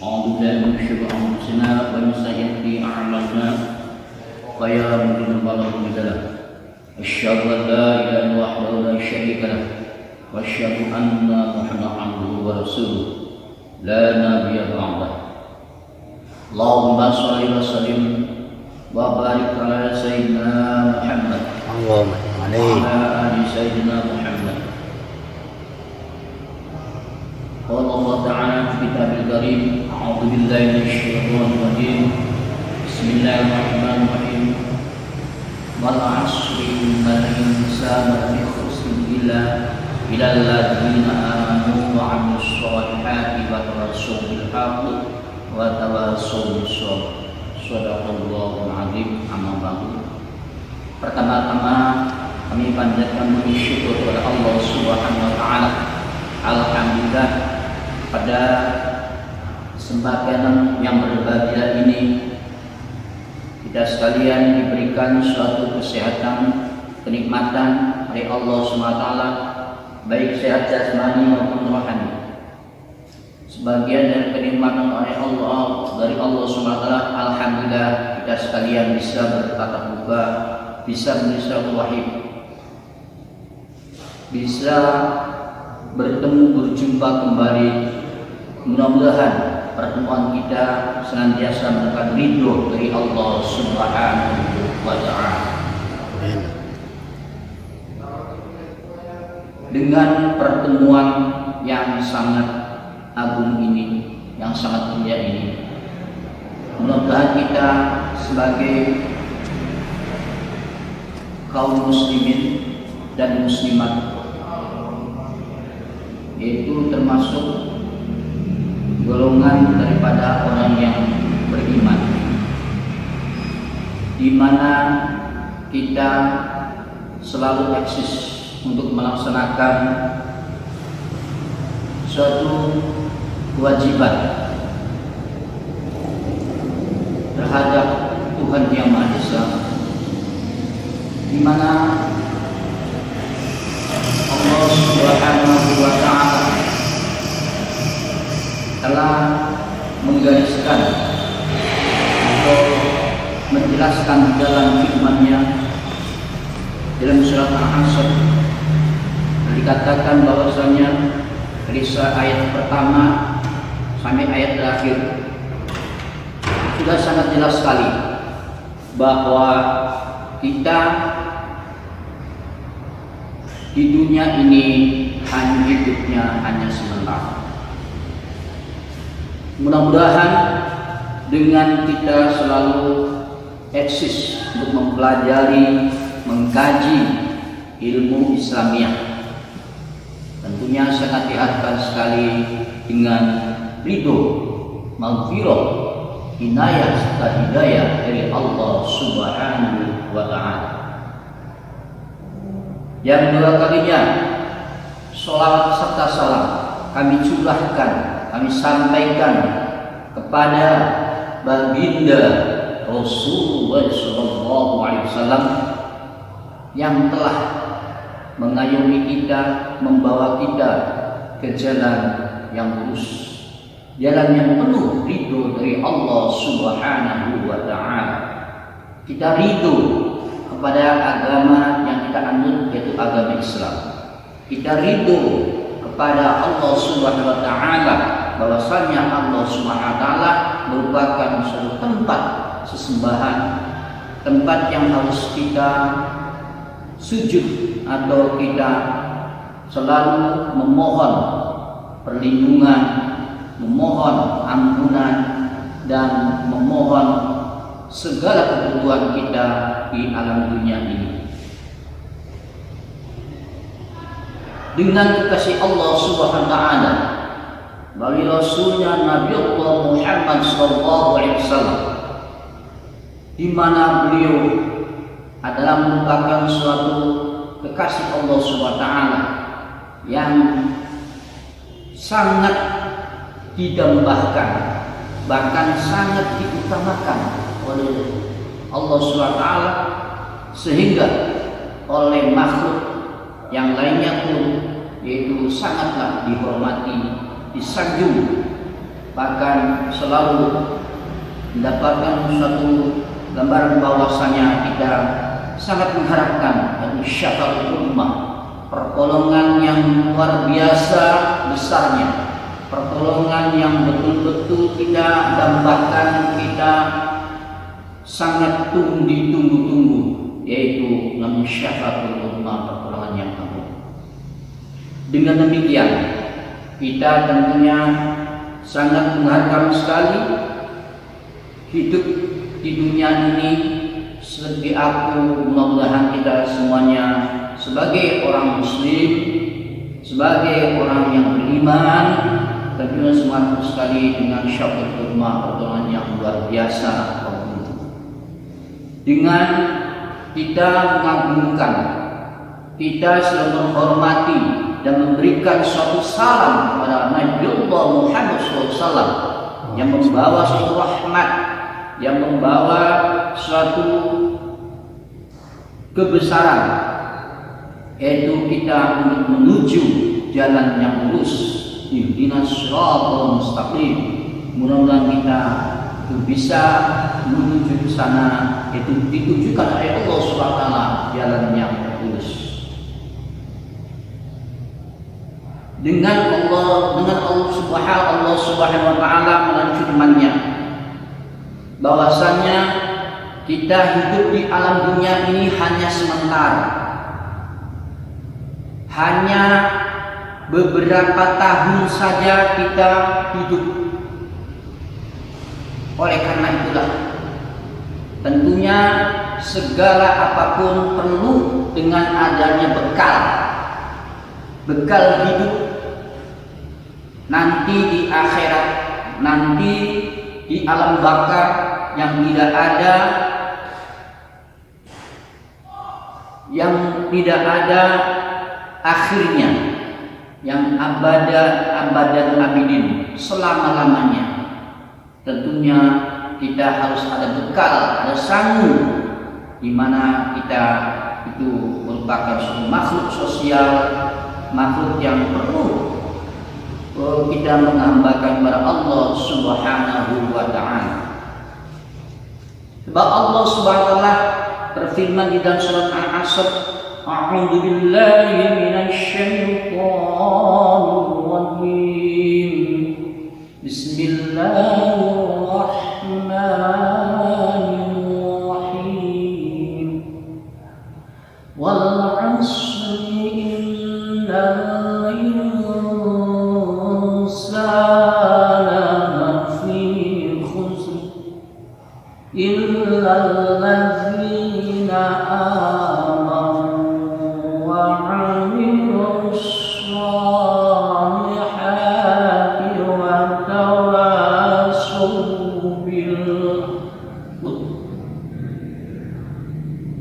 أعوذ بالله من شرور أنفسنا ومن سيئات أعمالنا فيا مضل فلا مضل له أشهد أن لا إله إلا الله وحده لا شريك له وأشهد أن محمدا عبده ورسوله لا نبي بعده اللهم صل وسلم وبارك على سيدنا محمد وعلى آل سيدنا محمد. قال الله تعالى في كتابه الكريم أعوذ بالله من الشيطان الرجيم بسم الله الرحمن الرحيم والعصر إن الإنسان لفي خسر إلا الذين آمنوا وعملوا الصالحات وتواصوا بالحق وتواصوا بالصبر. Shadaqallahul azim. Amma ba'du. Pertama-tama kami panjatkan puji syukur kepada Allah Subhanahu wa taala. Alhamdulillah pada kesempatan yang berbahagia ini kita sekalian diberikan suatu kesehatan, kenikmatan dari Allah Subhanahu wa taala, baik sehat jasmani maupun rohani. Sebagian dari kenikmatan dari Allah Subhanahu wa taala, alhamdulillah kita sekalian bisa bertatap muka, bisa bersilaturahim, bisa bertemu berjumpa kembali. Mudah-mudahan pertemuan kita senantiasa mendapat ridho dari Allah Subhanahu wa taala. Dengan pertemuan yang sangat agung ini, yang sangat mulia ini, mudah-mudahan kita sebagai kaum muslimin dan muslimat, yaitu termasuk golongan daripada orang yang beriman, di mana kita selalu eksis untuk melaksanakan suatu kewajiban terhadap Tuhan Yang Maha Esa, di mana Allah Subhanahu wa taala telah menggariskan atau menjelaskan dalam firman-Nya dalam surat Al-Asr, dikatakan bahwasanya dari ayat pertama sampai ayat terakhir sudah sangat jelas sekali bahwa kita di dunia ini hidupnya hanya sementara. Mudah-mudahan dengan kita selalu eksis untuk mempelajari, mengkaji ilmu Islamiyah, tentunya sangat diharapkan sekali dengan ridho, maghfirah, inayah serta hidayah dari Allah Subhanahu wa taala. Yang dua kalinya sholawat serta salam kami curahkan, kami sampaikan kepada baginda Rasulullah SAW yang telah mengayomi kita, membawa kita ke jalan yang lurus, jalan yang penuh ridho dari Allah Subhanahu wa taala. Kita ridho kepada agama yang kita anut, yaitu agama Islam. Kita ridho kepada Allah Subhanahu wa taala, bahwasanya Allah Subhanahu wa taala merupakan suatu tempat sesembahan, tempat yang harus kita sujud atau kita selalu memohon perlindungan, memohon ampunan, dan memohon segala kebutuhan kita di alam dunia ini. Dengan kasih Allah Subhanahu wa taala melalui Rasulnya Nabi Allah Muhammad SAW, di mana beliau adalah merupakan suatu kekasih Allah Subhanahu wa taala yang sangat didambakan, bahkan sangat diutamakan oleh Allah Subhanahu wa taala, sehingga oleh makhluk yang lainnya pun yaitu sangatlah dihormati, disanjung bahkan selalu mendapatkan suatu gambaran bahwasanya kita sangat mengharapkan dari syafa'atul ummah, pertolongan yang luar biasa besarnya, pertolongan yang betul-betul kita dambakan, kita sangat ditunggu-tunggu, yaitu namun syafa'atul ummah, pertolongan yang agung. Dengan demikian kita tentunya sangat mengharapkan sekali hidup di dunia ini. Seperti aku, mudah-mudahan kita semuanya sebagai orang muslim, sebagai orang yang beriman, tentunya semangat sekali dengan syafa'atul ummah, pertolongan yang luar biasa, dengan kita mengagungkan, kita selalu menghormati dan memberikan suatu salam kepada Nabi Muhammad SAW yang membawa suatu rahmat, yang membawa suatu kebesaran, yaitu kita untuk menuju jalan yang lurus, ihdinas siratal mustaqim. Mudah-mudahan kita itu bisa menuju ke sana, itu ditujukan oleh Allah Subhanahu wa taala, jalan yang lurus. Dengan Allah Subhanahu wa taala melalui firman-Nya, bahwasanya kita hidup di alam dunia ini hanya sementara, hanya beberapa tahun saja kita hidup. Oleh karena itulah tentunya segala apapun perlu dengan adanya bekal hidup nanti di akhirat, nanti di alam baka yang tidak ada akhirnya, yang abadan abidin, selama-lamanya. Tentunya kita harus ada bekal, ada sangu, di mana kita itu merupakan suatu makhluk sosial, makhluk yang perlu kita menghambakan kepada Allah Subhanahu wa taala. Sebab Allah Subhanahu wa taala berfirman di dalam surat Al-Asr, a'udzu billahi minasy syaithanir rajim. Bismillahirrahmanirrahim. Wal 'asri innal insana lafi khusr illal ladzina amanu wa 'amilus shalihati wa tawassaw bil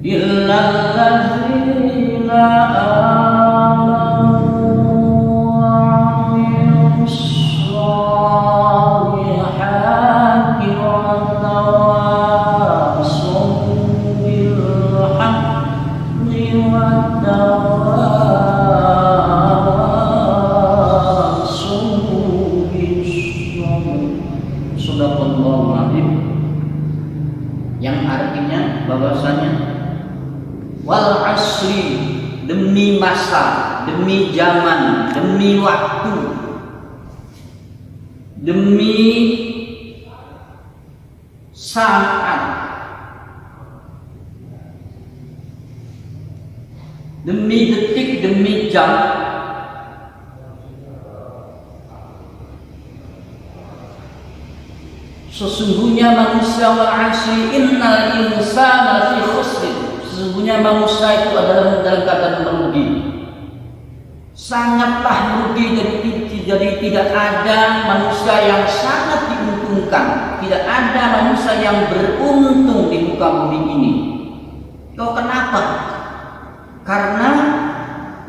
illal ladzina amanu wa 'amilus shalihati wa tawassaw bil haqqi wa tawassaw bis sabr. Shadaqallahul azim, yang artinya bahwasanya wal asri, demi masa, demi zaman, demi waktu, demi saat, demi detik, demi jam, sesungguhnya manusia wal asri innal insana fi khusr, sesungguhnya manusia itu adalah dalam keadaan merugi, sangatlah merugi. Jadi tidak ada manusia yang sangat diuntungkan, tidak ada manusia yang beruntung di muka bumi ini. Kenapa? Karena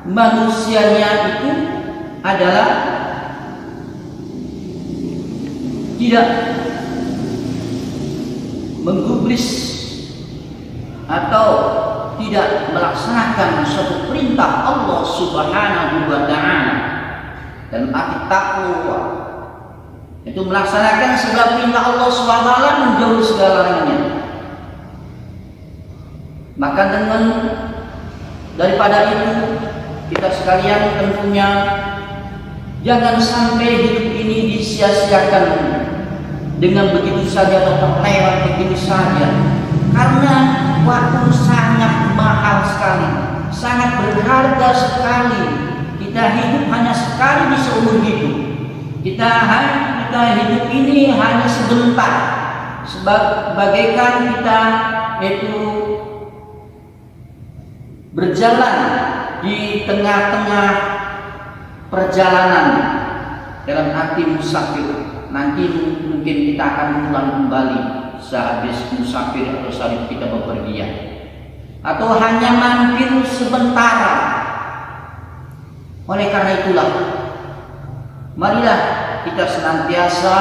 manusianya itu adalah tidak menggubris atau tidak melaksanakan suatu perintah Allah Subhanahu wa taala dan arti takwa, Itu melaksanakan segala perintah Allah SWT, menjauhi segala larangannya. Maka dengan daripada itu, kita sekalian tentunya jangan sampai hidup ini disia-siakan dengan begitu saja atau terlewat begitu saja. Karena waktu sangat mahal sekali, sangat berharga sekali. Kita hidup hanya sekali di seumur hidup. Kita hidup ini hanya sebentar. Bagaikan kita itu berjalan di tengah-tengah perjalanan, dalam arti musafir. Nanti mungkin kita akan pulang kembali sehabis musafir atau saat kita bepergian, atau hanya mampir sebentar. Oleh karena itulah, marilah kita senantiasa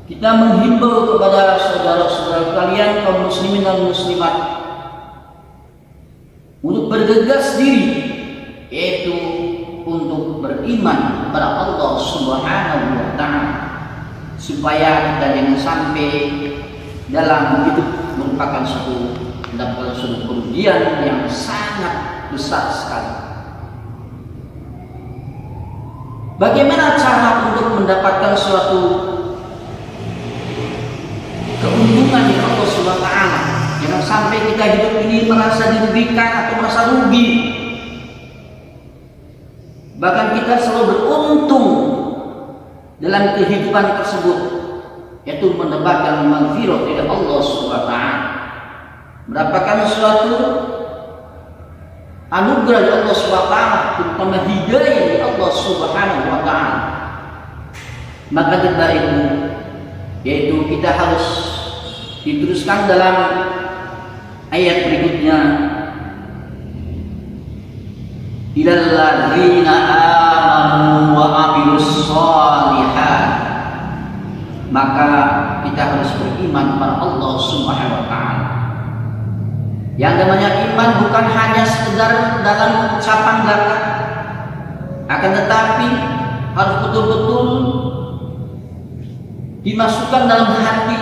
kita menghimbau kepada saudara-saudara kalian kaum muslimin dan muslimat untuk bergegas diri, yaitu untuk beriman kepada Allah Subhanahu wa Ta'ala, supaya kita jangan sampai dalam hidup merupakan suatu kerugian yang sangat besar sekali. Bagaimana cara untuk mendapatkan suatu keuntungan dari Allah Subhanahu wa Ta'ala? Jangan sampai kita hidup ini merasa dirugikan atau merasa rugi. Bahkan kita selalu beruntung dalam kehidupan tersebut, yaitu mendapatkan maghfirah dari Allah Subhanahu wa Ta'ala, mendapatkan suatu anugerah dari Allah Subhanahu wa Ta'ala, terutama hidayah dari Allah Subhanahu wa Ta'ala. Maka dari itu, yaitu kita harus diteruskan dalam ayat berikutnya, ilal ladzina amanu wa amilus shalihat. Maka kita harus beriman kepada Allah Subhanahu wa Ta'ala. Yang namanya iman bukan hanya sekedar dalam ucapan belaka, akan tetapi harus betul-betul dimasukkan dalam hati,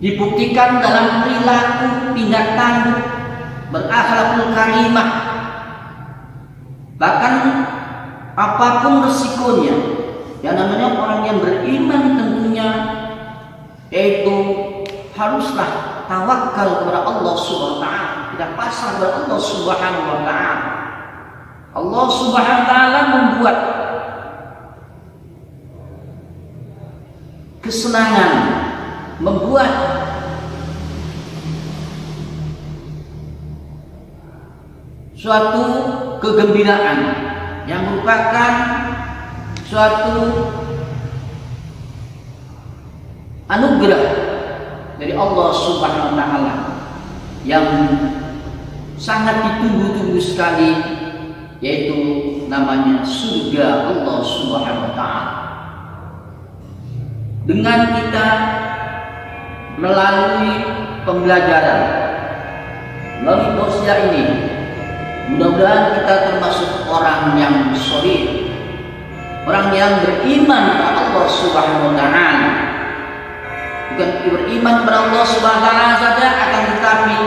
dibuktikan dalam perilaku, tindakan, berakhlakul karimah. Bahkan apapun resikonya, yang namanya orang yang beriman tentunya yaitu haruslah tawakal kepada Allah Subhanahu wa Ta'ala, tidak pasrah kepada Allah Subhanahu wa Ta'ala. Allah Subhanahu wa Ta'ala membuat kesenangan, membuat suatu kegembiraan yang merupakan suatu anugerah dari Allah Subhanahu wa Ta'ala yang sangat ditunggu-tunggu sekali, yaitu namanya surga Allah Subhanahu wa Ta'ala. Dengan kita melalui pembelajaran melalui dosia ini, mudah-mudahan kita termasuk orang yang solid, orang yang beriman kepada Allah Subhanahu wa Ta'ala. Bukan beriman kepada Allah Subhanahu wa Ta'ala saja, akan tetapi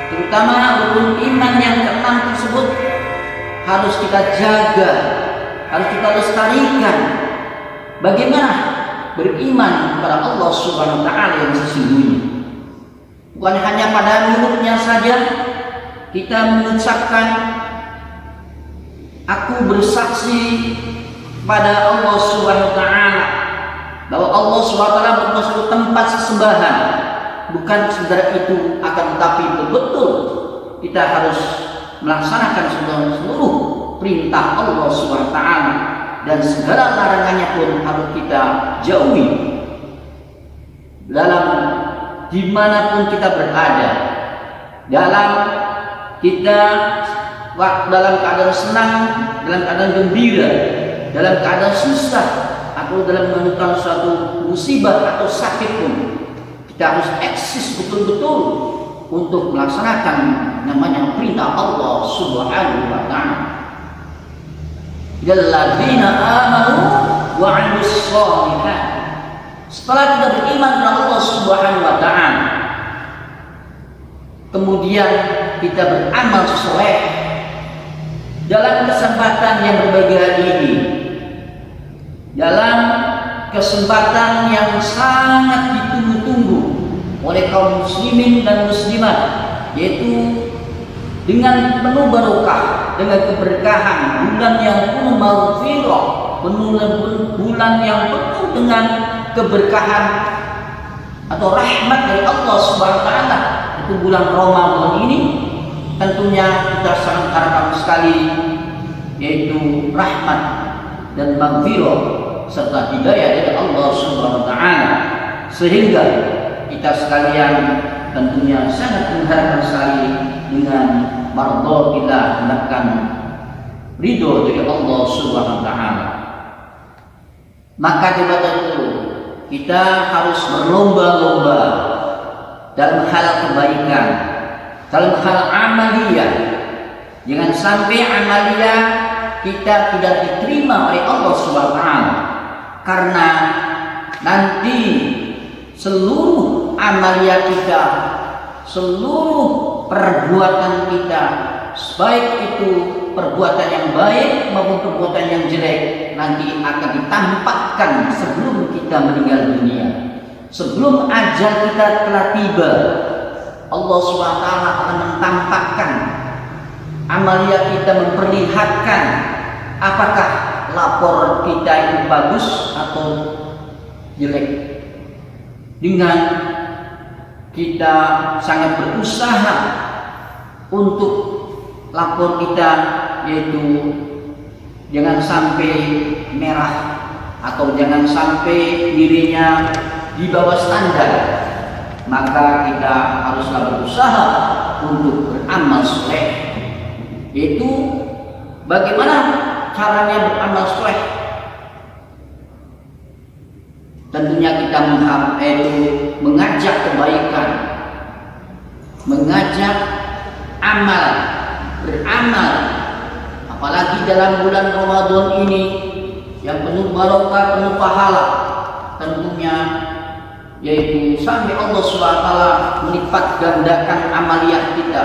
terutama rukun iman yang keenam tersebut harus kita jaga, harus kita lestarikan. Bagaimana beriman kepada Allah Subhanahu wa Ta'ala yang sesungguhnya? Bukan hanya pada mulutnya saja kita mengucapkan aku bersaksi pada Allah Subhanahu wa Ta'ala bahwa Allah Subhanahu wa Ta'ala merupakan suatu tempat sesembahan. Bukan sekedar itu, akan tetapi betul kita harus melaksanakan seluruh perintah Allah Subhanahu wa Ta'ala, dan segala larangannya pun harus kita jauhi. Dalam dimanapun kita berada, dalam kita dalam keadaan senang, dalam keadaan gembira, dalam keadaan susah, atau dalam menemukan suatu musibah atau sakit pun, kita harus eksis betul-betul untuk melaksanakan namanya perintah Allah Subhanahu wa Ta'ala. Alladzina amanu wa 'amilus shalihat. Setelah kita beriman kepada Allah Subhanahu wa taala, kemudian kita beramal soleh dalam kesempatan yang berbahagia ini, dalam kesempatan yang sangat ditunggu-tunggu oleh kaum muslimin dan muslimat, yaitu dengan penuh barokah, dengan keberkahan, bulan yang penuh maghfirah, bulan yang penuh dengan keberkahan atau rahmat dari Allah Subhanahu wa taala, itu bulan Ramadan ini. Tentunya kita sangat harapkan sekali, yaitu rahmat dan maghfirah serta hidayah dari Allah Subhanahu wa taala, sehingga kita sekalian tentunya sangat mengharapkan sekali dengan mardhatillah, mendapatkan ridho dari Allah Subhanahu wa taala. Maka daripada itu kita harus berlomba-lomba dalam hal kebaikan, dalam hal amaliyah. Jangan sampai amaliyah kita tidak diterima oleh Allah Subhanahu wa taala, karena nanti seluruh amaliyah kita, seluruh perbuatan kita, baik itu perbuatan yang baik maupun perbuatan yang jelek, nanti akan ditampakkan sebelum kita meninggal dunia, sebelum ajal kita telah tiba. Allah SWT akan mentampakkan amaliyah kita, memperlihatkan apakah lapor kita itu bagus atau jelek. Dengan kita sangat berusaha untuk lapor kita, yaitu jangan sampai merah atau jangan sampai dirinya di bawah standar, maka kita haruslah berusaha untuk beramal soleh. Yaitu bagaimana caranya beramal soleh? Tentunya kita mengajak kebaikan, mengajak amal, beramal. Apalagi dalam bulan Ramadan ini yang penuh barokah, penuh pahala, tentunya yaitu sampai Allah SWT melipat gandakan amaliyah kita.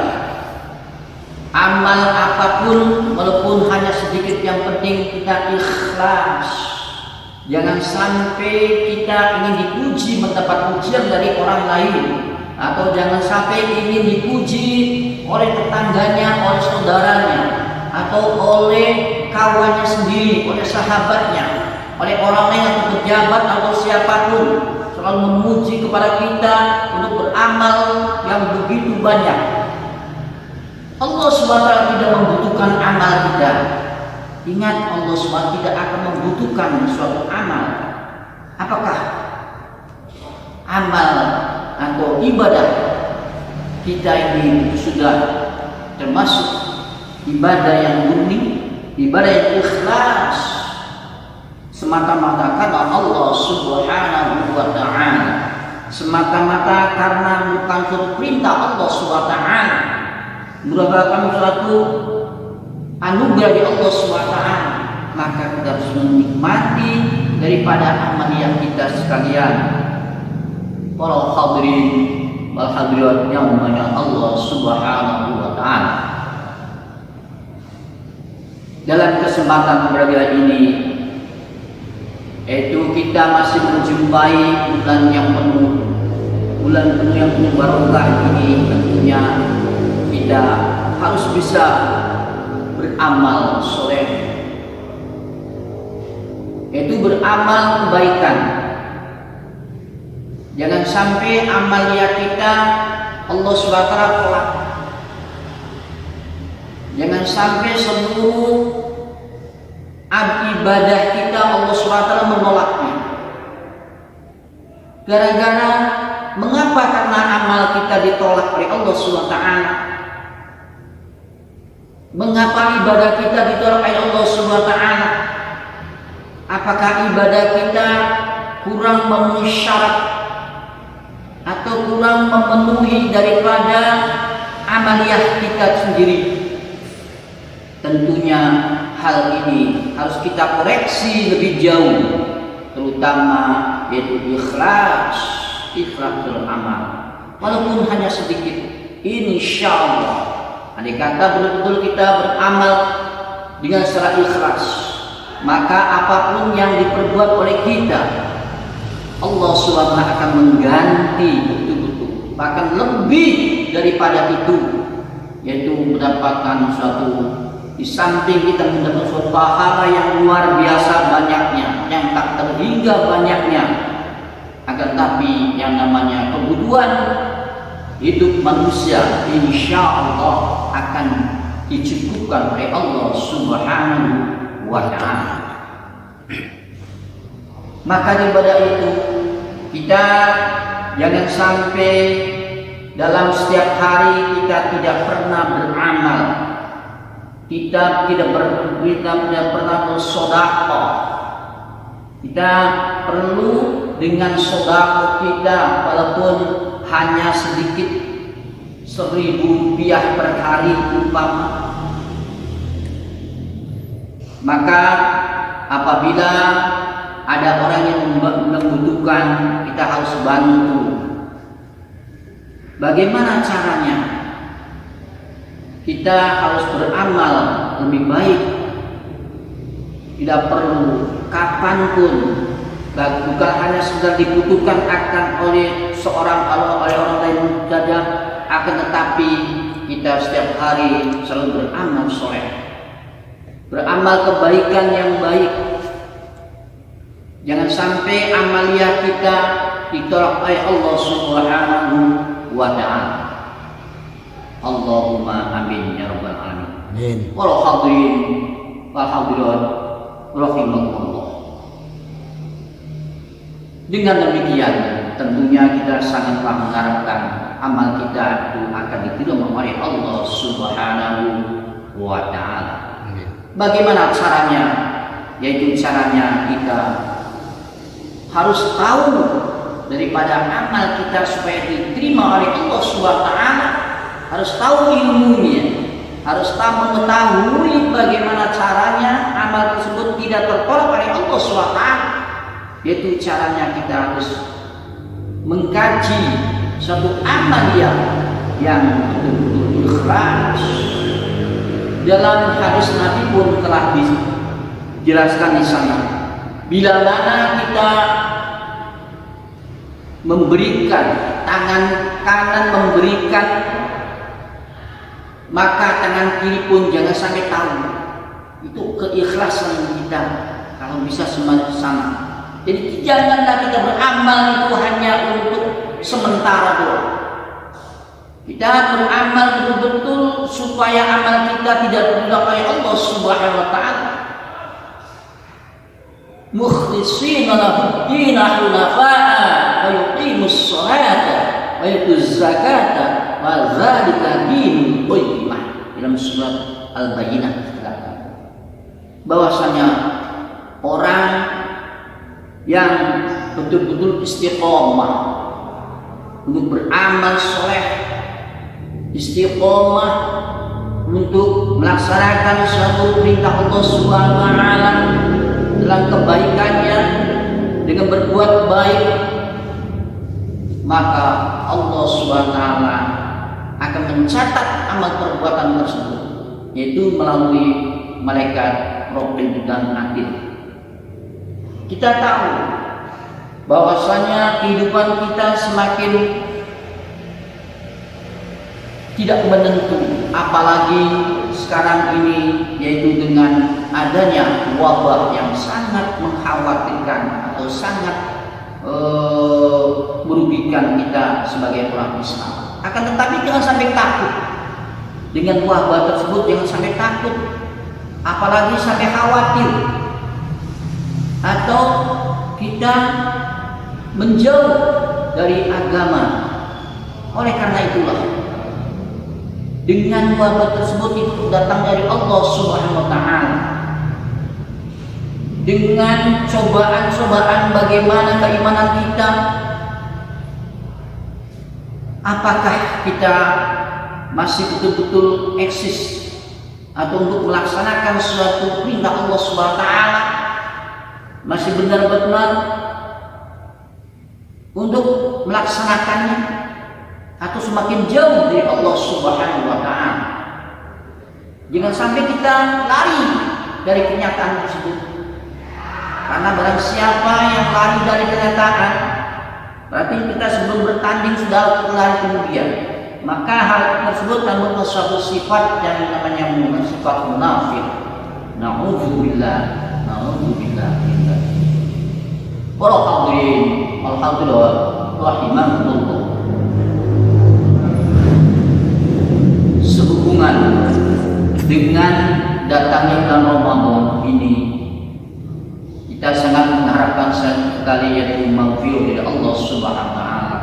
Amal apapun, walaupun hanya sedikit, yang penting kita ikhlas. Jangan sampai kita ingin dipuji, mendapat pujian dari orang lain, atau jangan sampai ingin dipuji oleh tetangganya, oleh saudaranya, atau oleh kawannya sendiri, oleh sahabatnya, oleh orang lain atau pejabat atau siapapun, selalu memuji kepada kita untuk beramal yang begitu banyak. Allah SWT tidak membutuhkan amal kita. Ingat, Allah SWT tidak akan membutuhkan suatu amal. Apakah amal atau ibadah kita ini sudah termasuk ibadah yang murni, ibadah yang ikhlas, semata-mata karena Allah Subhanahu wa ta'ala, semata-mata karena bukan suatu perintah Allah Subhanahu wa ta'ala, merupakan suatu anugerah dari Allah SWT, maka kita harus menikmati daripada amaliyah kita sekalian. Para hadirin wal hadirat yang dimana Allah Subhanahu wa ta'ala, dalam kesempatan berbahagia ini, yaitu kita masih menjumpai bulan yang penuh, yang penuh barokah ini. Tentunya kita harus bisa beramal soleh, yaitu beramal kebaikan. Jangan sampai amaliyah kita Allah SWT tolak. Jangan sampai seluruh ibadah kita Allah SWT menolaknya. Gara-gara mengapa? Karena amal kita ditolak oleh Allah SWT. Mengapa ibadah kita ditolak oleh Allah SWT? Apakah ibadah kita kurang memenuhi syarat atau kurang memenuhi daripada amaliyah kita sendiri? Tentunya hal ini harus kita koreksi lebih jauh, terutama yaitu ikhlasul amal. Walaupun hanya sedikit, insyaallah, andai kata betul-betul kita beramal dengan secara ikhlas, maka apapun yang diperbuat oleh kita, Allah SWT akan mengganti betul-betul, bahkan lebih daripada itu, yaitu mendapatkan suatu, di samping kita mendapat suatu pahala yang luar biasa banyaknya, yang tak terhingga banyaknya, akan tapi yang namanya kebutuhan hidup manusia insya Allah akan dicukupkan oleh Allah Subhanahu wa ta'ala. Maka daripada itu, kita jangan sampai dalam setiap hari kita tidak pernah beramal, kita tidak pernah bersedekah. Kita perlu dengan sedekah kita, walaupun hanya sedikit, 1.000 rupiah per hari umpama. Maka apabila ada orang yang membutuhkan, kita harus bantu. Bagaimana caranya? Kita harus beramal lebih baik. Tidak perlu kapanpun, bukan hanya sekedar dibutuhkan akan oleh oleh orang lain saja, akan tetapi kita setiap hari selalu beramal soleh, beramal kebaikan yang baik. Jangan sampai amalia kita ditolak oleh Allah Subhanahu wa ta'ala. Allahumma amin ya rabbal alamin. Amin. Wal hadirin wal hadirat rahimakumullah. Dengan demikian tentunya kita sangatlah mengharapkan amal kita itu akan diterima oleh Allah Subhanahu wa ta'ala. Bagaimana caranya? Yaitu caranya kita harus tahu daripada amal kita supaya diterima oleh Allah Subhanahu wa ta'ala. Harus tahu ilmunya, harus tahu mengetahui bagaimana caranya amal tersebut tidak tertolak oleh Allah SWT. Yaitu caranya kita harus mengkaji satu amal yang betul-betul ikhlas. Dalam hadis Nabi pun telah dijelaskan di sana, bila mana kita memberikan, tangan kanan memberikan, maka tangan kiri pun jangan sampai tahu. Itu keikhlasan kita kalau bisa sama. Jadi janganlah kita beramal itu hanya untuk sementara doang. Kita beramal betul-betul supaya amal kita tidak ditolak oleh Allah Subhanahu wa ta'ala. Mukhlishina lahu din hunafa'a wa yuqimus sholata wa yutuz zakata wa dzalika dinul qayyimah. Dalam surat Al-Bayyinah bahwasanya orang yang betul-betul istiqomah untuk beramal soleh, istiqomah untuk melaksanakan suatu perintah Allah Subhanahu wa ta'ala dalam kebaikannya, dengan berbuat baik, maka Allah Subhanahu wa ta'ala akan mencatat amal perbuatan tersebut, yaitu melalui malaikat Raqib dan Atid. Kita tahu bahwasanya kehidupan kita semakin tidak menentu, apalagi sekarang ini, yaitu dengan adanya wabah yang sangat mengkhawatirkan atau sangat merugikan kita sebagai orang Islam. Akan tetapi jangan sampai takut dengan wabah tersebut, jangan sampai takut, apalagi sampai khawatir atau kita menjauh dari agama. Oleh karena itulah, dengan wabah tersebut itu datang dari Allah Subhanahu wa ta'ala, dengan cobaan-cobaan bagaimana keimanan kita, apakah kita masih betul-betul eksis atau untuk melaksanakan suatu perintah Allah Subhanahu wa taala masih benar-benar untuk melaksanakannya atau semakin jauh dari Allah Subhanahu wa taala. Jangan sampai kita lari dari kenyataan tersebut. Karena barang siapa yang lari dari kenyataan, berarti kita sebelum bertanding sudah lari kemudian. Maka hal tersebut merupakan suatu sifat yang namanya sifat munafik. Na'udzubillah, na'udzubillah. Para hadirin, alhamdulillah, rahimakumullah. Sehubungan dengan datangnya bulan Ramadan ini, kita sangat mengharapkan sekali yaitu maghfirah dari Allah Subhanahu wa taala.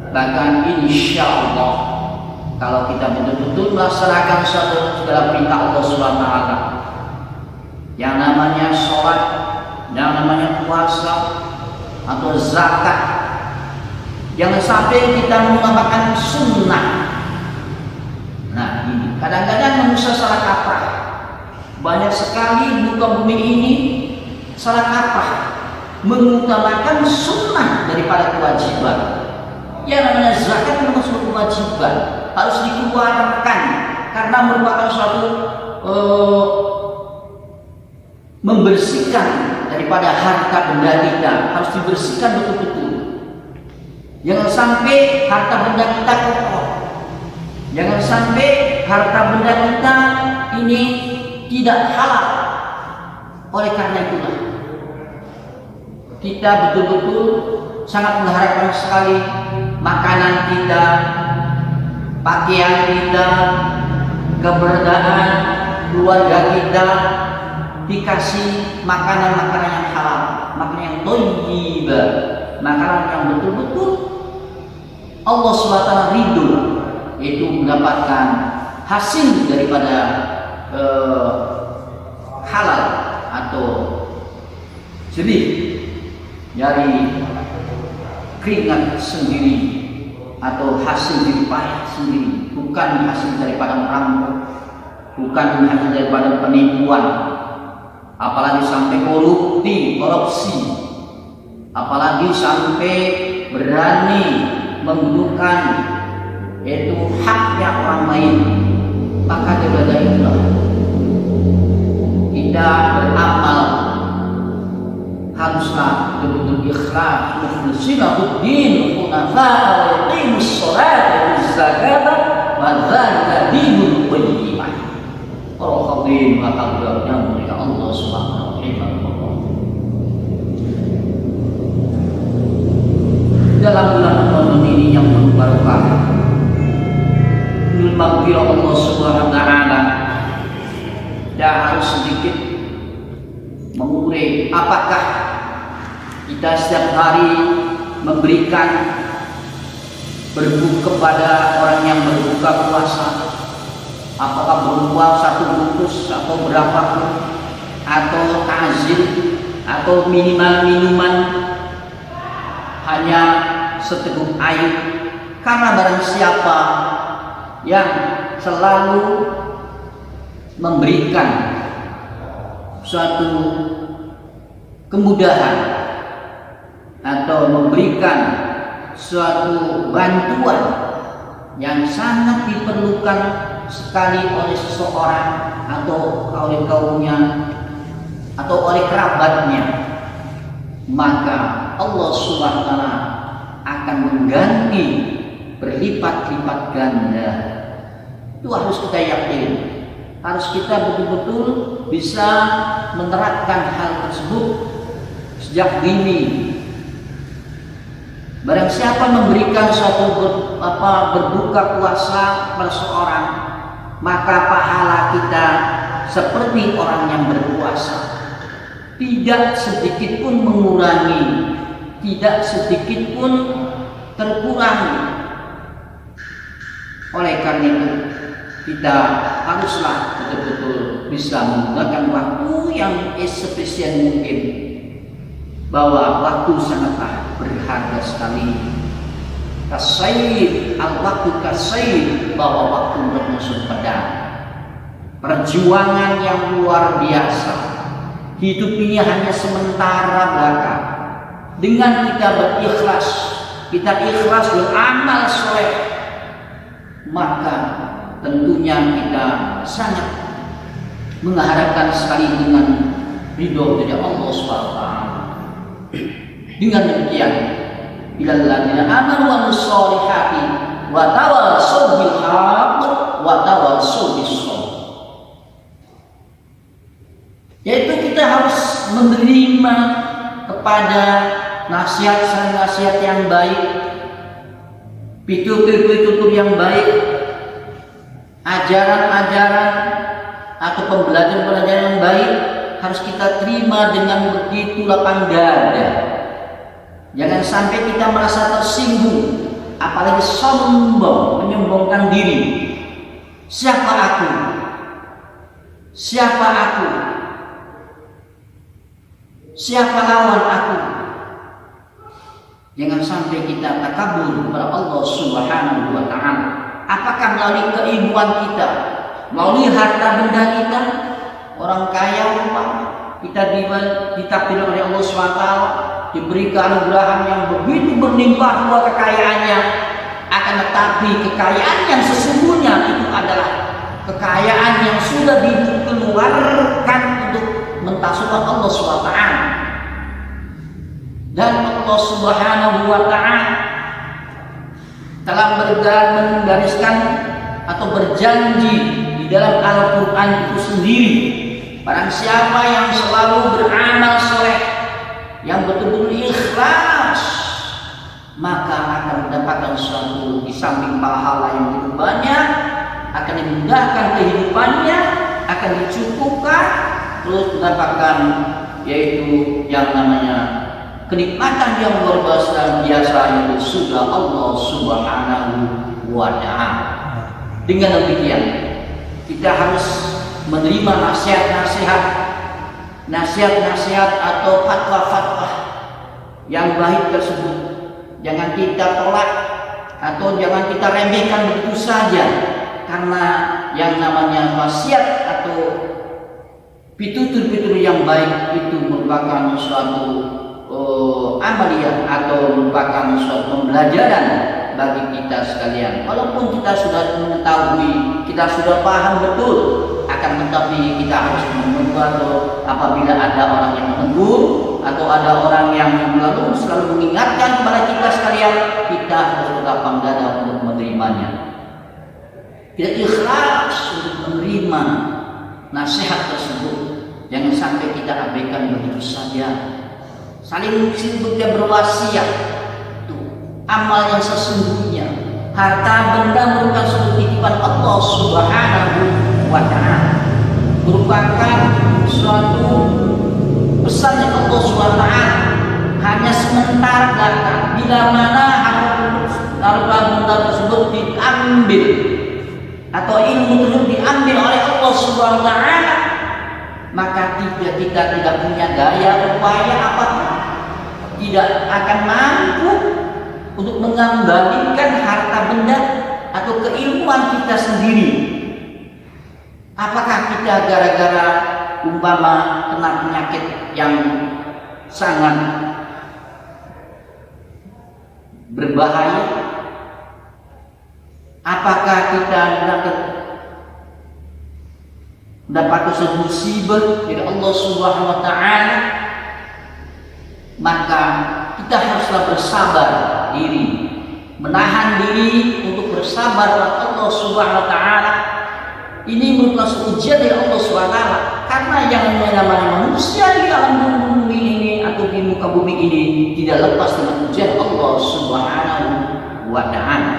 Bahkan insya Allah kalau kita betul-betul melaksanakan segala perintah Allah Subhanahu wa taala, yang namanya sholat, yang namanya puasa atau zakat, jangan sampai kita mengamalkan sunnah. Nah, ini kadang-kadang manusia salah kaprah. Banyak sekali muka bumi ini salah kaprah mengutamakan sunnah daripada kewajiban. Yang namanya zakat memang suatu kewajiban, harus dikeluarkan karena merupakan suatu membersihkan daripada harta benda kita, harus dibersihkan betul-betul. Jangan sampai harta benda kita kotor. Jangan sampai harta benda kita ini tidak halal. Oleh karena itulah kita betul-betul sangat mengharapkan sekali makanan kita, pakaian kita, keberadaan keluarga kita dikasih makanan-makanan yang halal, makanan yang thayyib, makanan yang betul-betul Allah SWT ridho, yaitu mendapatkan hasil daripada halal atau jerih dari keringat sendiri atau hasil dari payah sendiri, bukan hasil daripada merampok, bukan hasil daripada penipuan, apalagi sampai korupsi, apalagi sampai berani menggunakan yaitu haknya orang lain. Maka daripada itulah kita beramal haruslah betul-betul ikhlas, mukhlishina huddin, hunafa'a wa yuqimus sholata waz zakata wa dzalika dinul qayyimah. Para hadirin wa hadirat yang mulia Allah Subhanahu wa taala. Dalam bulan Ramadan ini yang penuh barokah, penuh maghfirah Allah Subhanahu wa taala, dan harus sedikit mengurai apakah kita setiap hari memberikan berbuka kepada orang yang berbuka puasa, apakah berupa satu bungkus atau berapapun, atau takjil, atau minimal minuman hanya seteguk air. Karena barang siapa yang selalu memberikan suatu kemudahan atau memberikan suatu bantuan yang sangat diperlukan sekali oleh seseorang atau oleh kaumnya atau oleh kerabatnya, maka Allah Subhanahu wa taala akan mengganti berlipat-lipat ganda. Itu harus kita yakin. Harus kita betul-betul bisa menerapkan hal tersebut sejak dini. Barang siapa memberikan suatu berbuka puasa pada seorang, maka pahala kita seperti orang yang berpuasa, tidak sedikit pun mengurangi, tidak sedikit pun terkurangi. Oleh karena itu kita haruslah betul-betul bisa menggunakan waktu yang spesial mungkin, bahwa waktu sangatlah berharga sekali. Kasaid, al-waktu kasaid, bahwa waktu bermusuh pedang. perjuangan yang luar biasa. Hidup ini hanya sementara belaka. Dengan kita berikhlas, kita ikhlas beramal soleh, maka tentunya kita sangat mengharapkan sekali dengan ridho dari Allah SWT. Dengan demikian, ilal ladzina amanu wa sholihati wa tawassaw bil haqq wa tawassaw bis sabr. Yaitu kita harus menerima kepada nasihat yang baik, pitutur yang baik, ajaran-ajaran atau pembelajaran yang baik harus kita terima dengan begitu lapang dada. Jangan sampai kita merasa tersinggung, apalagi sombong, menyombongkan diri. Siapa aku? Siapa aku? Siapa lawan aku? Jangan sampai kita takabur kepada Allah Subhanahu wa Ta'ala. Apakah melalui keilmuan kita, melalui harta benda kita, orang kaya kita ditakdir oleh Allah SWT, diberi keanugerahan yang begitu berlimpah ruah kekayaannya, akan tetapi kekayaan yang sesungguhnya itu adalah kekayaan yang sudah dikeluarkan untuk mentasbih Allah SWT. Dan Allah Subhanahu wa Ta'ala telah menggariskan atau berjanji di dalam Al-Quran itu sendiri, barang siapa yang selalu beramal soleh, yang betul-betul ikhlas, maka akan mendapatkan sesuatu di samping pahala yang begitu banyak, akan dimudahkan kehidupannya, akan dicukupkan, terus mendapatkan yaitu yang namanya kenikmatan yang luar biasa yaitu surga Allah Subhanahu wa Ta'ala. Dengan demikian, kita harus menerima nasihat-nasihat atau fatwa-fatwa yang baik tersebut. Jangan kita tolak atau jangan kita remehkan begitu saja, karena yang namanya wasiat atau pitutur-pitutur yang baik itu merupakan suatu amaliyah atau merupakan suatu pembelajaran bagi kita sekalian. Walaupun kita sudah mengetahui, kita sudah paham betul, akan tetapi kita harus menegur apabila ada orang yang menegur atau ada orang yang selalu mengingatkan kepada kita sekalian, kita harus berlapang dada untuk menerimanya. Kita ikhlas untuk menerima nasihat tersebut. Jangan sampai kita abaikan begitu saja. Saling sibuknya berwasiat, itu amal yang sesungguhnya. Harta benda merupakan suatu titipan Allah Subhanahu wa Ta'ala, merupakan suatu pesan yang Allah Subhanahu wa Ta'ala hanya sementara datang. Bila mana harta benda tersebut diambil atau ilmu tersebut diambil oleh Allah Subhanahu wa Ta'ala, maka kita tidak punya daya upaya apapun, tidak akan mampu untuk mengembalikan harta benda atau keilmuan kita sendiri. Apakah kita gara-gara umpama kena penyakit yang sangat berbahaya, apakah kita mendapat sebuah musibah dari Allah Subhanahu wa Ta'ala, maka kita haruslah bersabar diri, menahan diri untuk bersabar kepada Allah Subhanahu wa Ta'ala. Ini merupakan ujian dari Allah Subhanahu wa Ta'ala, karena yang namanya manusia di alam bumi ini atau di muka bumi ini tidak lepas dengan ujian Allah Subhanahu wa Ta'ala.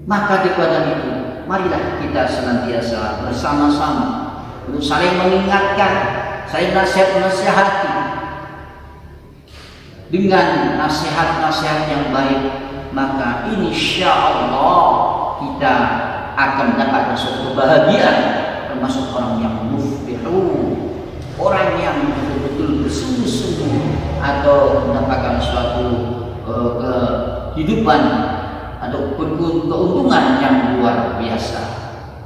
Maka daripada itu, marilah kita senantiasa bersama-sama untuk saling mengingatkan, saling nasihat-nasihati dengan nasihat-nasihat yang baik. Maka insya Allah kita akan mendapatkan suatu kebahagiaan, termasuk orang yang muflihun, orang yang betul-betul bersungguh-sungguh atau mendapatkan suatu kehidupan atau keuntungan yang luar biasa.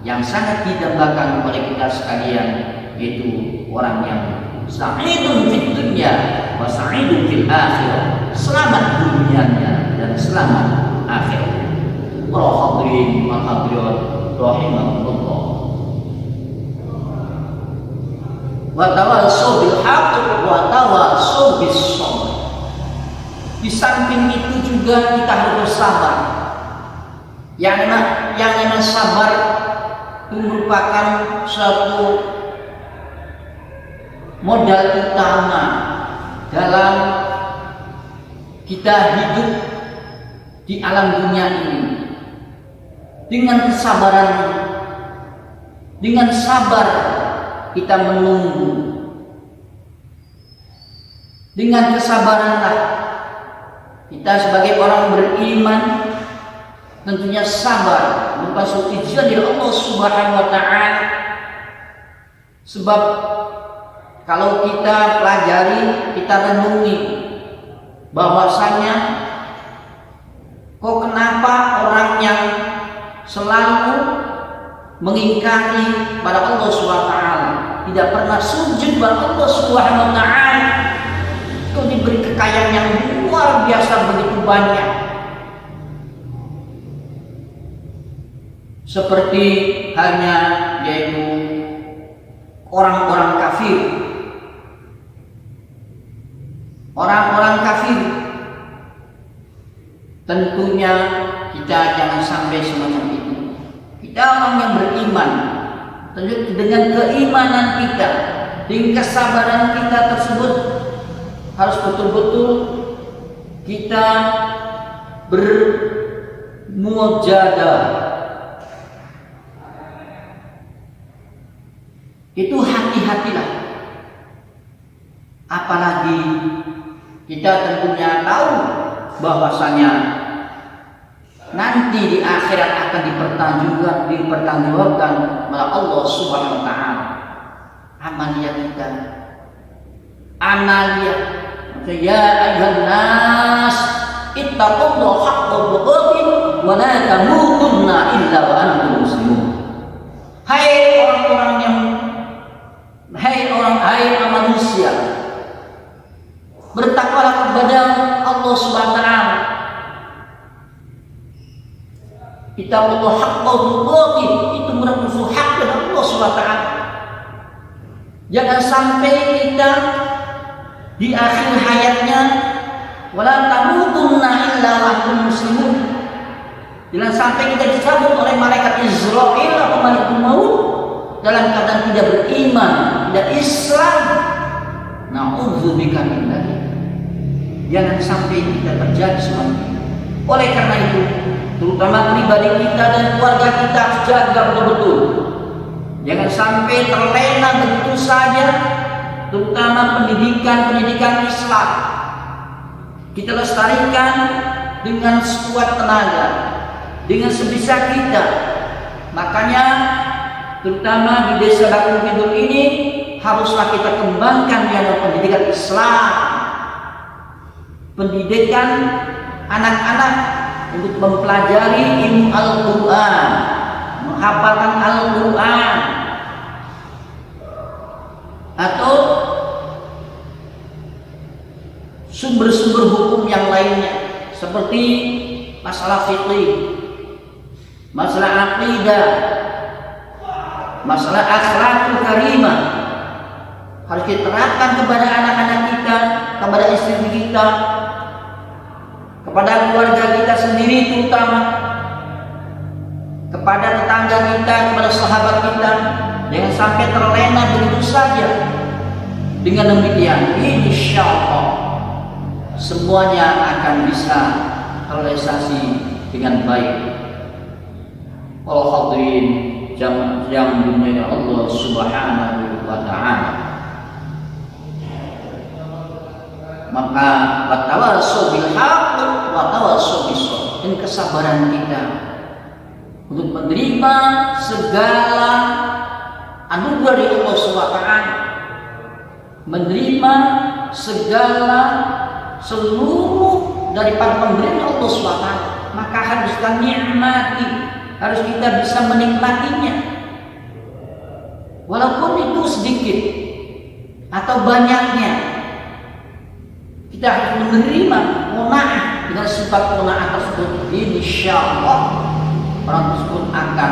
yang sangat didambakan oleh kita sekalian, yaitu orang yang sa'idun fid dunya wa sa'idun fil akhirah, selamat dunianya dan selamat akhiratnya. Para hadirin wal hadirat rahimakumullah. Wa tawassaw bil haqq wa tawassaw bis sabr. Di samping itu juga kita harus bersabar. Yang namanya sabar itu merupakan suatu modal utama dalam kita hidup di alam dunia ini. Dengan kesabaran, dengan sabar kita menunggu. Dengan kesabaranlah kita sebagai orang beriman tentunya sabar merupakan suatu ujian dari Allah Subhanahu wa taala. Sebab kalau kita pelajari, kita renungi bahwasanya kok kenapa orang yang selalu mengingkari pada Allah Subhanahu wa taala, tidak pernah sujud pada Allah Subhanahu wa taala, itu diberi kekayaan yang luar biasa begitu banyak. Seperti halnya yaitu orang-orang kafir. Orang-orang kafir tentunya kita jangan sampai semacam itu. Kita orang yang beriman, tentu dengan keimanan kita, dengan kesabaran kita tersebut harus betul-betul kita bermujahadah. Itu hati-hatilah. Apalagi kita tentunya tahu bahwasanya nanti di akhirat akan dipertanggungjawabkan oleh Allah Subhanahu wa taala amalia kita. Amalia. Ya ayyuhan nas ittaqullaha haqqa tuqatih wa la tamutunna illa wa antum muslimun. Hai manusia, bertakwalah kepada Allah Subhanahu wa taala. Ittaqullah haqqa tuqatih, itu merupakan hak dari Allah Subhanahu wa taala. Jangan sampai kita di akhir hayatnya wala tamutunna illa wa antum muslimun. Jangan sampai kita dicabut oleh malaikat Israil atau malaikat maut dalam keadaan tidak beriman, tidak Islam. Na'udzubika min dzalik. Jangan sampai kita terjadi seperti itu. Oleh karena itu, terutama pribadi kita dan keluarga kita harus jaga betul-betul. Jangan sampai terlena begitu saja, terutama pendidikan Islam. Kita lestarikan dengan sekuat tenaga, dengan sebisa kita. Makanya terutama di desa Bakung Kidul ini haruslah kita kembangkan dalam pendidikan Islam, pendidikan anak-anak untuk mempelajari ilmu Al-Quran, menghafalkan Al-Quran, atau sumber-sumber hukum yang lainnya seperti masalah fikih, masalah aqidah, masalah akhlakul karimah harus diterapkan kepada anak-anak kita, kepada istri kita, kepada keluarga kita sendiri, terutama kepada tetangga kita, kepada sahabat kita. Jangan sampai terlena begitu saja. Dengan demikian, insya Allah semuanya akan bisa terrealisasi dengan baik. Allah hadirin yang dimuliakan Allah Subhanahu wa taala. Maka watawassaw bil haqq wa tawassaw bis sabr. Dan kesabaran kita untuk menerima segala anugerah dari Allah Subhanahu wa taala, menerima segala seluruh daripada pemberian Allah Subhanahu wa taala, maka harus kita nikmati, harus kita bisa menikmatinya. walaupun itu sedikit atau banyaknya, kita harus menerima qanaah dengan sifat qanaah tersebut. Insyaallah orang tersebut akan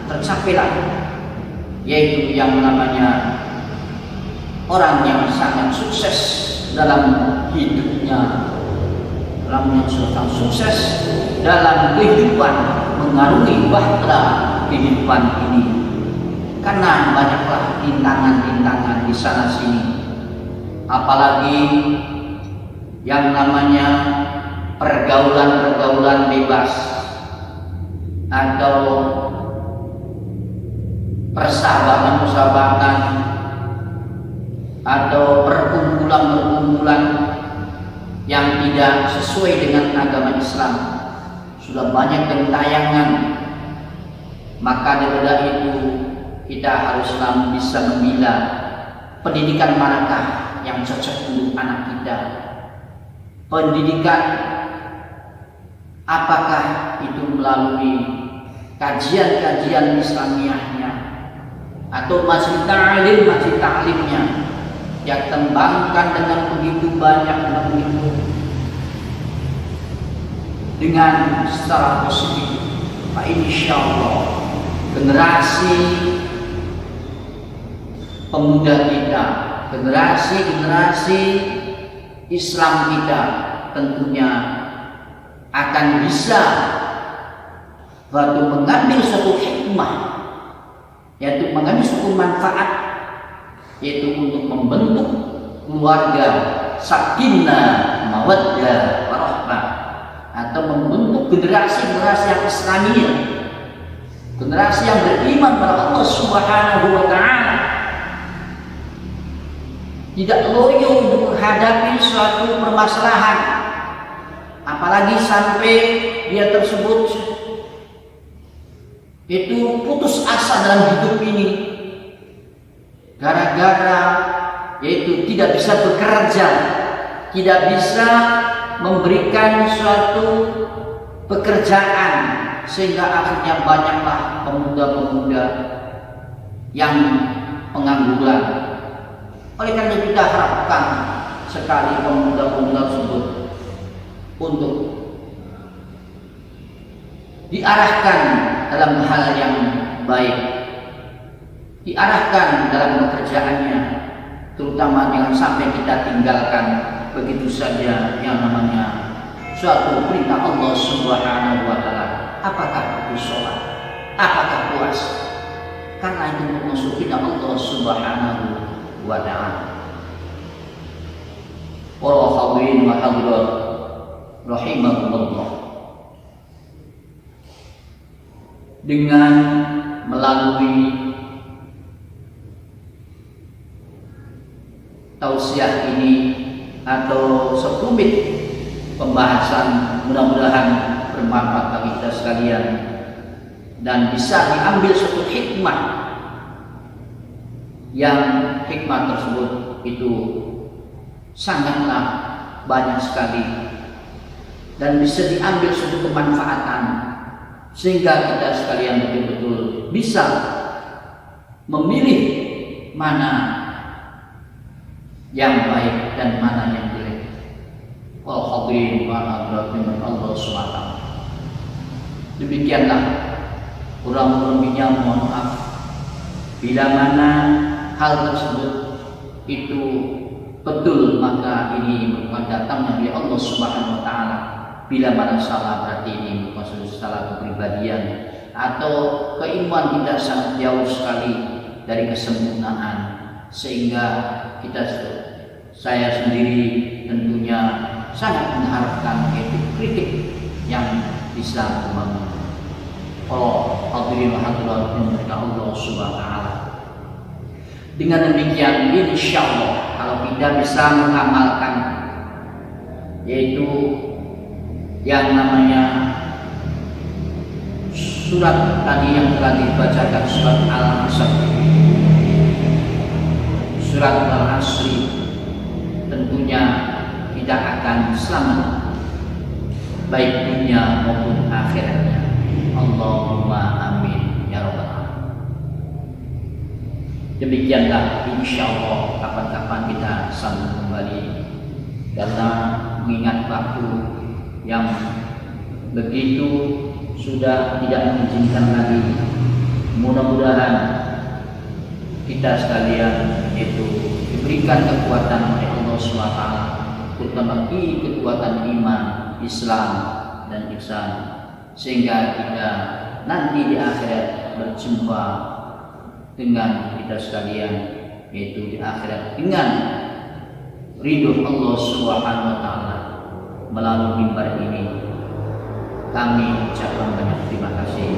tercapailah, yaitu yang namanya orang yang sangat sukses dalam hidupnya, sukses dalam kehidupan, mengarungi bahtera kehidupan ini. Karena banyaklah rintangan-rintangan di sana sini, apalagi yang namanya pergaulan-pergaulan bebas atau persahabatan-persahabatan atau perkumpulan-perkumpulan yang tidak sesuai dengan agama Islam. Sudah banyak gentayangan, maka daripada itu kita haruslah bisa memilah pendidikan manakah yang cocok untuk anak kita. Pendidikan apakah itu melalui kajian-kajian Islamiyahnya atau masih ta'limnya yang kembangkan dengan begitu banyak dengan secara positif. Pak, insyaallah generasi pemuda kita, generasi Islam kita tentunya akan bisa mengambil suatu hikmah, yaitu mengambil suatu manfaat, yaitu untuk membentuk keluarga sakinah, mawaddah, warahmah, atau membentuk generasi-generasi yang Islamiyah, generasi yang beriman pada Allah Subhanahu wa Ta'ala, tidak loyo untuk menghadapi suatu permasalahan, apalagi sampai dia tersebut itu putus asa dalam hidup ini gara-gara yaitu tidak bisa bekerja, tidak bisa memberikan suatu pekerjaan, sehingga akhirnya banyaklah pemuda-pemuda yang pengangguran. Oleh karena itu kita harapkan sekali pemuda-pemuda tersebut untuk diarahkan dalam hal yang baik, diarahkan dalam pekerjaannya, terutama jangan sampai kita tinggalkan begitu saja yang namanya suatu perintah Allah Subhanahu wa Ta'ala. Apakah itu sholat, apakah puasa, karena itu musuh Allah Subhanahu wa Ta'ala. Para hadirin wa hadirat rahimakumullah, dengan melalui tausiah ini atau sekelumit pembahasan, mudah-mudahan bermanfaat bagi kita sekalian dan bisa diambil suatu hikmah, yang hikmah tersebut itu sangatlah banyak sekali dan bisa diambil suatu kemanfaatan, sehingga kita sekalian betul-betul bisa memilih mana yang baik dan mana yang jelek. Wal hadirin wa hadirat Allah SWT. Demikianlah kurang lebihnya, mohon maaf bila mana hal tersebut itu betul, maka ini merupakan datangnya dari Allah Subhanahu wa Ta'ala. Bila mana salah, berarti ini merupakan salah kepribadian atau keimanan kita sangat jauh sekali dari kesempurnaan, sehingga saya sendiri tentunya sangat mengharapkan kritik yang bisa membangun. Kalau hadirin hadirat yang Allah Subhanahu wa Ta'ala, dengan demikian insyaallah kalau kita bisa mengamalkan yaitu yang namanya surat tadi yang telah dibacakan, surat Al-Asr, surat Al-Asri, tentunya kita akan selamat baik dunia maupun akhiratnya. Allahumma amin ya rabbal alamin. Demikianlah insya Allah kapan-kapan kita sambung kembali, karena mengingat waktu yang begitu sudah tidak mengizinkan lagi. Mudah-mudahan kita sekalian itu diberikan kekuatan oleh Allah SWT, terutama kekuatan iman, Islam dan ihsan, sehingga kita nanti di akhirat berjumpa dengan kita sekalian, yaitu di akhirat dengan ridho Allah Subhanahu wa taala. Melalui mimbar ini kami ucapkan banyak terima kasih.